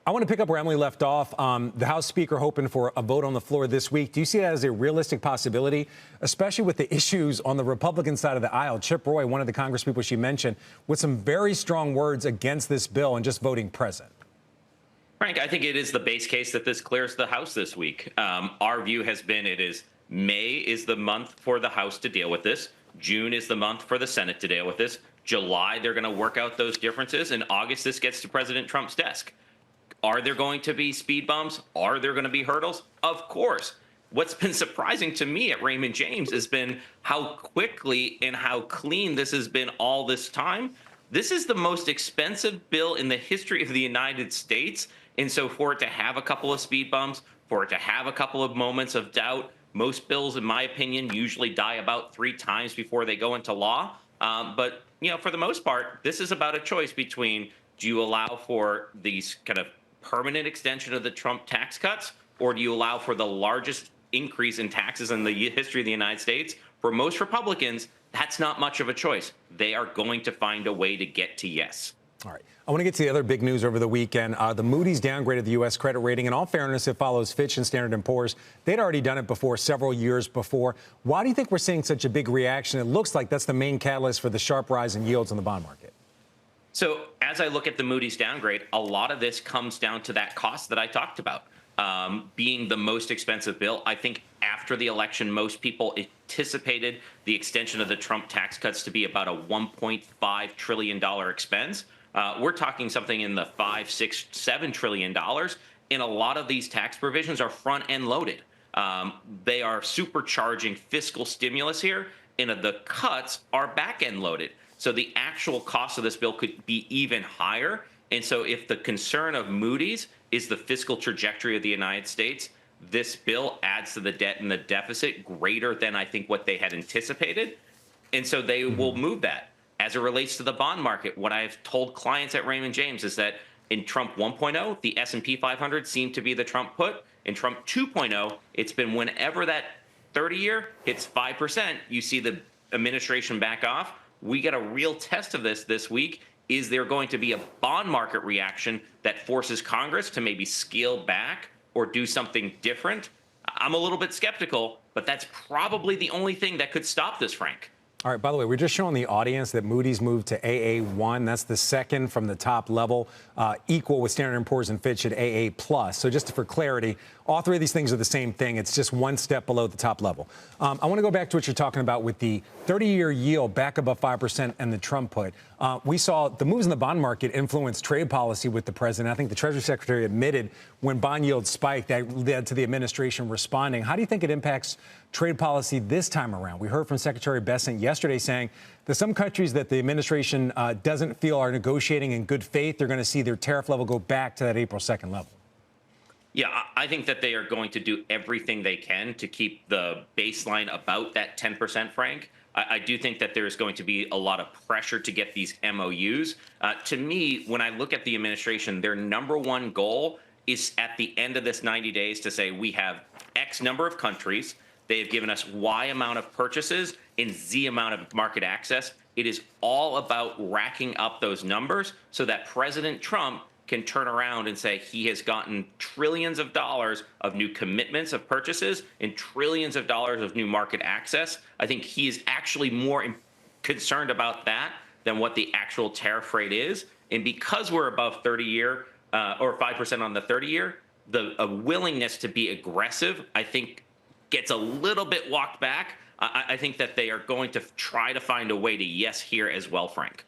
I want to pick up where Emily left off. The House Speaker hoping for a vote on the floor this week. Do you see that as a realistic possibility, especially with the issues on the Republican side of the aisle? Chip Roy, one of the congresspeople she mentioned, with some very strong words against this bill and just voting present. Frank, I think it is the base case that this clears the House this week. Our view has been May is the month for the House to deal with this. June is the month for the Senate to deal with this. July, they're going to work out those differences. In August, this gets to President Trump's desk. Are there going to be speed bumps? Are there going to be hurdles? Of course. What's been surprising to me at Raymond James has been how quickly and how clean this has been all this time. This is the most expensive bill in the history of the United States. And so for it to have a couple of speed bumps, for it to have a couple of moments of doubt, most bills, in my opinion, usually die about 3 times before they go into law. But, for the most part, this is about a choice between, do you allow for these kind of permanent extension of the Trump tax cuts, or do you allow for the largest increase in taxes in the history of the United States? For most Republicans, that's not much of a choice. They are going to find a way to get to yes. All right. I want to get to the other big news over the weekend. The Moody's downgraded the U.S. credit rating. In all fairness, it follows Fitch and Standard & Poor's. They'd already done it before, several years before. Why do you think we're seeing such a big reaction? It looks like that's the main catalyst for the sharp rise in yields in the bond market. So as I look at the Moody's downgrade, a lot of this comes down to that cost that I talked about, being the most expensive bill. I think after the election, most people anticipated the extension of the Trump tax cuts to be about a $1.5 trillion expense. We're talking something in the $5, $6, $7 trillion. And a lot of these tax provisions are front end loaded. They are supercharging fiscal stimulus here, and the cuts are back end loaded. So the actual cost of this bill could be even higher. And so if the concern of Moody's is the fiscal trajectory of the United States, this bill adds to the debt and the deficit greater than I think what they had anticipated. And so they will move that. As it relates to the bond market, what I've told clients at Raymond James is that in Trump 1.0, the S&P 500 seemed to be the Trump put. In Trump 2.0, it's been whenever that 30-year hits 5%, you see the administration back off. We get a real test of this week. Is there going to be a bond market reaction that forces Congress to maybe scale back or do something different? I'm a little bit skeptical, but that's probably the only thing that could stop this, Frank. All right, by the way, we're just showing the audience that Moody's moved to AA1. That's the second from the top level, equal with Standard & Poor's and Fitch at AA+. So just for clarity, all three of these things are the same thing. It's just one step below the top level. I want to go back to what you're talking about with the 30-year yield back above 5% and the Trump put. We saw the moves in the bond market influence trade policy with the president. I think the Treasury Secretary admitted when bond yields spiked, that led to the administration responding. How do you think it impacts trade policy this time around? We heard from Secretary Bessent yesterday saying that some countries that the administration doesn't feel are negotiating in good faith, they're going to see their tariff level go back to that April 2nd level. Yeah, I think that they are going to do everything they can to keep the baseline about that 10%, Frank. I do think that there's going to be a lot of pressure to get these MOUs. To me, when I look at the administration, their number one goal is at the end of this 90 days to say we have X number of countries. They have given us Y amount of purchases and Z amount of market access. It is all about racking up those numbers so that President Trump can turn around and say he has gotten trillions of dollars of new commitments of purchases and trillions of dollars of new market access. I think he is actually more concerned about that than what the actual tariff rate is. And because we're above 30-year or 5% on the 30-year, the willingness to be aggressive, I think, gets a little bit walked back. I think that they are going to try to find a way to yes here as well, Frank.